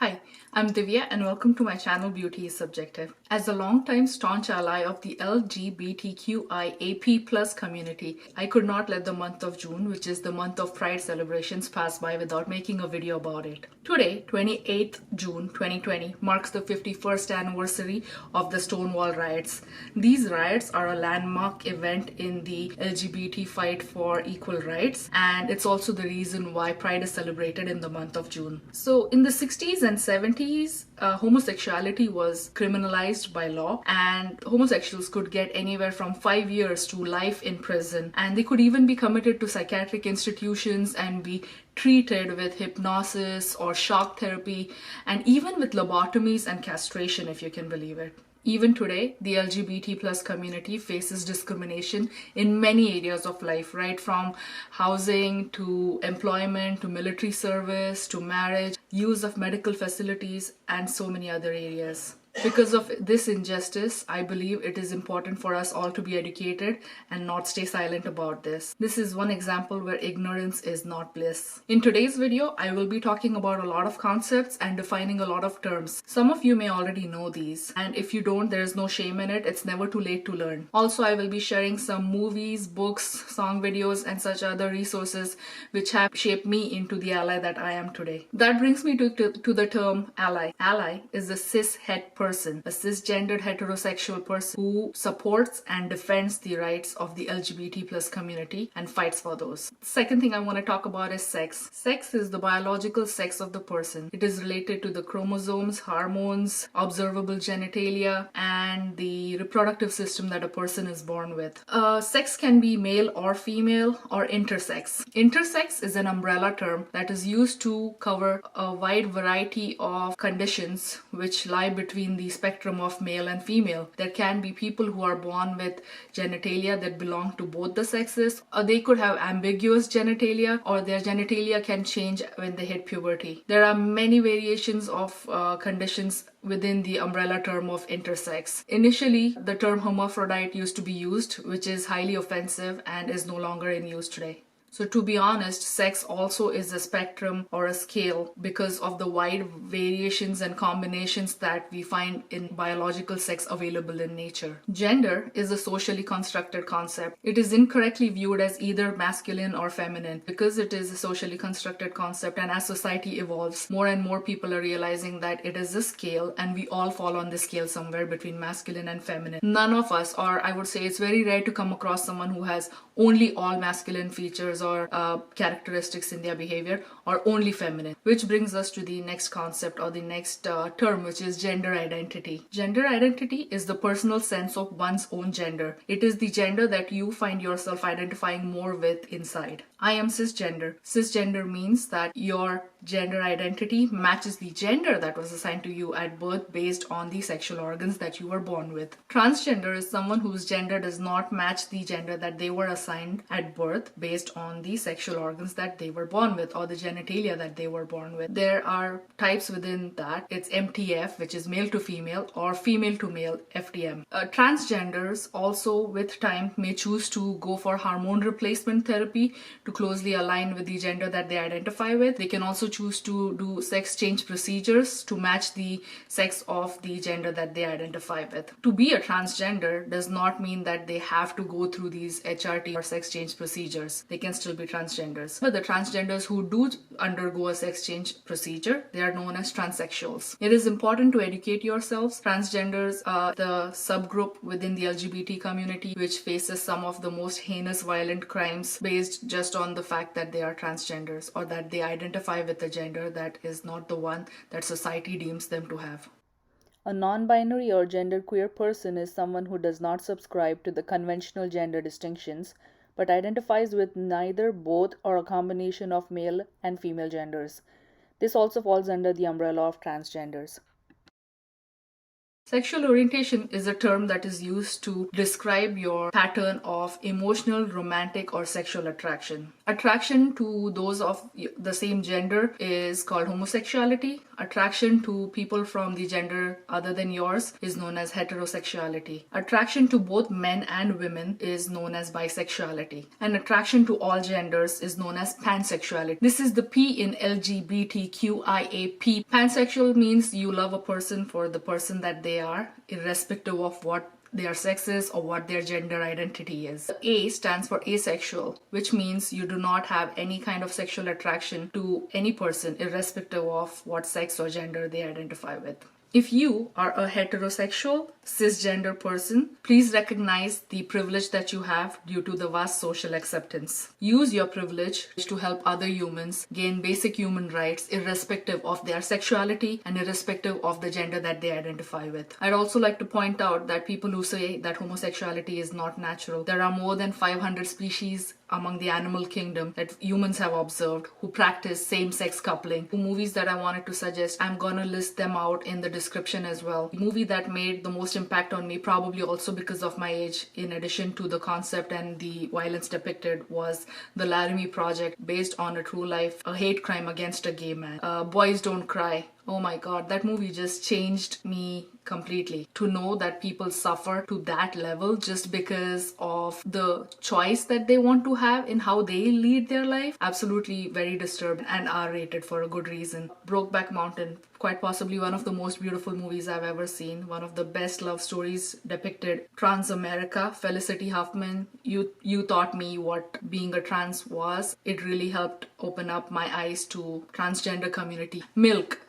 Hi, I'm Divya and welcome to my channel Beauty is Subjective. As a long-time staunch ally of the LGBTQIAP plus community, I could not let the month of June, which is the month of Pride celebrations, pass by without making a video about it. Today, 28th June 2020, marks the 51st anniversary of the Stonewall riots. These riots are a landmark event in the LGBT fight for equal rights, and it's also the reason why Pride is celebrated in the month of June. So in the 60s and 70s, homosexuality was criminalized by law, and homosexuals could get anywhere from 5 years to life in prison, and they could even be committed to psychiatric institutions and be treated with hypnosis or shock therapy, and even with lobotomies and castration, if you can believe it. Even today, the LGBT plus community faces discrimination in many areas of life, right from housing to employment to military service to marriage, use of medical facilities, and so many other areas. Because of this injustice, I believe it is important for us all to be educated and not stay silent about this. This is one example where ignorance is not bliss. In today's video, I will be talking about a lot of concepts and defining a lot of terms. Some of you may already know these, and if you don't, there is no shame in it. It's never too late to learn. Also, I will be sharing some movies, books, song videos, and such other resources which have shaped me into the ally that I am today. That brings me to the term ally. Ally is a cis-het person, a cisgendered heterosexual person who supports and defends the rights of the LGBT plus community and fights for those. The second thing I want to talk about is sex. Sex is the biological sex of the person. It is related to the chromosomes, hormones, observable genitalia, and the reproductive system that a person is born with. Sex can be male or female or intersex. Intersex is an umbrella term that is used to cover a wide variety of conditions which lie between the spectrum of male and female. There can be people who are born with genitalia that belong to both the sexes, or they could have ambiguous genitalia, or their genitalia can change when they hit puberty. There are many variations of conditions within the umbrella term of intersex. Initially, the term hermaphrodite used to be used, which is highly offensive and is no longer in use today. So to be honest, sex also is a spectrum or a scale because of the wide variations and combinations that we find in biological sex available in nature. Gender is a socially constructed concept. It is incorrectly viewed as either masculine or feminine because it is a socially constructed concept, and as society evolves, more and more people are realizing that it is a scale and we all fall on the scale somewhere between masculine and feminine. None of us, or I would say it's very rare to come across someone who has only all masculine features or characteristics in their behavior, or only feminine. Which brings us to the next concept or the next term, which is gender identity. Gender identity is the personal sense of one's own gender. It is the gender that you find yourself identifying more with inside. I am cisgender. Cisgender means that your gender identity matches the gender that was assigned to you at birth based on the sexual organs that you were born with. Transgender is someone whose gender does not match the gender that they were assigned at birth based on the sexual organs that they were born with or the genitalia that they were born with. There are types within that. It's MTF, which is male to female, or female to male, FTM. Transgenders also with time may choose to go for hormone replacement therapy to closely align with the gender that they identify with. They can also choose to do sex change procedures to match the sex of the gender that they identify with. To be a transgender does not mean that they have to go through these HRT or sex change procedures. They can still be transgenders. But the transgenders who do undergo a sex change procedure, they are known as transsexuals. It is important to educate yourselves. Transgenders are the subgroup within the LGBT community which faces some of the most heinous violent crimes based just on the fact that they are transgenders or that they identify with a gender that is not the one that society deems them to have. A non-binary or genderqueer person is someone who does not subscribe to the conventional gender distinctions but identifies with neither, both, or a combination of male and female genders. This also falls under the umbrella of transgenders. Sexual orientation is a term that is used to describe your pattern of emotional, romantic, or sexual attraction. Attraction to those of the same gender is called homosexuality. Attraction to people from the gender other than yours is known as heterosexuality. Attraction to both men and women is known as bisexuality. And attraction to all genders is known as pansexuality. This is the P in LGBTQIAP. Pansexual means you love a person for the person that they are, irrespective of what their sex is or what their gender identity is. A stands for asexual, which means you do not have any kind of sexual attraction to any person, irrespective of what sex or gender they identify with. If you are a heterosexual, cisgender person, please recognize the privilege that you have due to the vast social acceptance. Use your privilege to help other humans gain basic human rights irrespective of their sexuality and irrespective of the gender that they identify with. I'd also like to point out that people who say that homosexuality is not natural, there are more than 500 species among the animal kingdom that humans have observed who practice same-sex coupling. The movies that I wanted to suggest, I'm gonna list them out in the description as well. The movie that made the most impact on me, probably also because of my age, in addition to the concept and the violence depicted, was the Laramie Project, based on a true life, a hate crime against a gay man. Boys Don't Cry. Oh my god, that movie just changed me completely. To know that people suffer to that level just because of the choice that they want to have in how they lead their life, absolutely very disturbed and R-rated for a good reason. Brokeback Mountain, quite possibly one of the most beautiful movies I've ever seen, one of the best love stories depicted. Trans-America, Felicity Huffman, you taught me what being a trans was. It really helped open up my eyes to transgender community. Milk,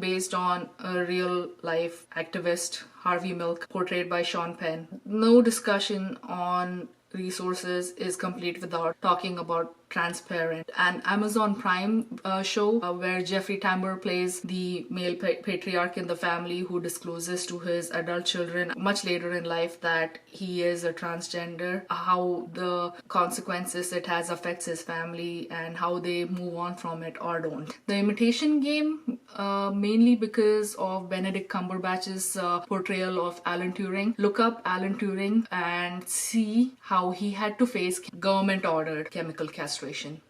based on a real life activist, Harvey Milk, portrayed by Sean Penn. No discussion on resources is complete without talking about Transparent, an Amazon Prime show where Jeffrey Tambor plays the male patriarch in the family who discloses to his adult children much later in life that he is a transgender, how the consequences it has affects his family and how they move on from it or don't. The Imitation Game, mainly because of Benedict Cumberbatch's portrayal of Alan Turing. Look up Alan Turing and see how he had to face government-ordered chemical castration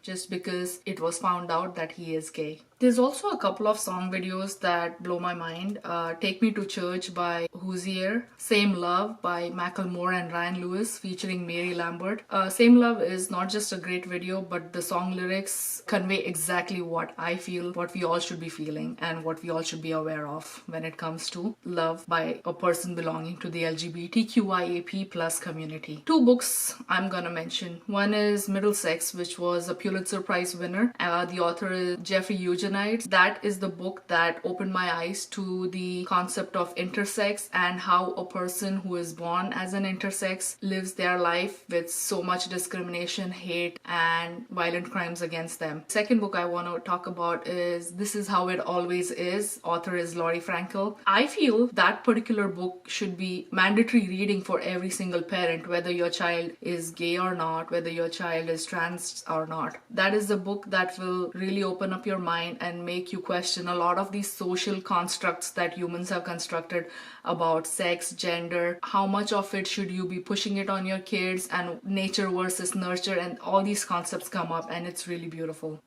just because it was found out that he is gay. There's also a couple of song videos that blow my mind. Take Me to Church by Hozier, Same Love by Macklemore and Ryan Lewis featuring Mary Lambert. Same Love is not just a great video, but the song lyrics convey exactly what I feel, what we all should be feeling, and what we all should be aware of when it comes to love by a person belonging to the LGBTQIAP plus community. Two books I'm gonna mention. One is Middlesex, which was a Pulitzer Prize winner. The author is Jeffrey Eugenides. That is the book that opened my eyes to the concept of intersex and how a person who is born as an intersex lives their life with so much discrimination, hate, and violent crimes against them. Second book I want to talk about is This Is How It Always Is. Author is Laurie Frankel. I feel that particular book should be mandatory reading for every single parent, whether your child is gay or not, whether your child is trans or not. That is a book that will really open up your mind and make you question a lot of these social constructs that humans have constructed about sex, gender, how much of it should you be pushing it on your kids, and nature versus nurture, and all these concepts come up, and it's really beautiful.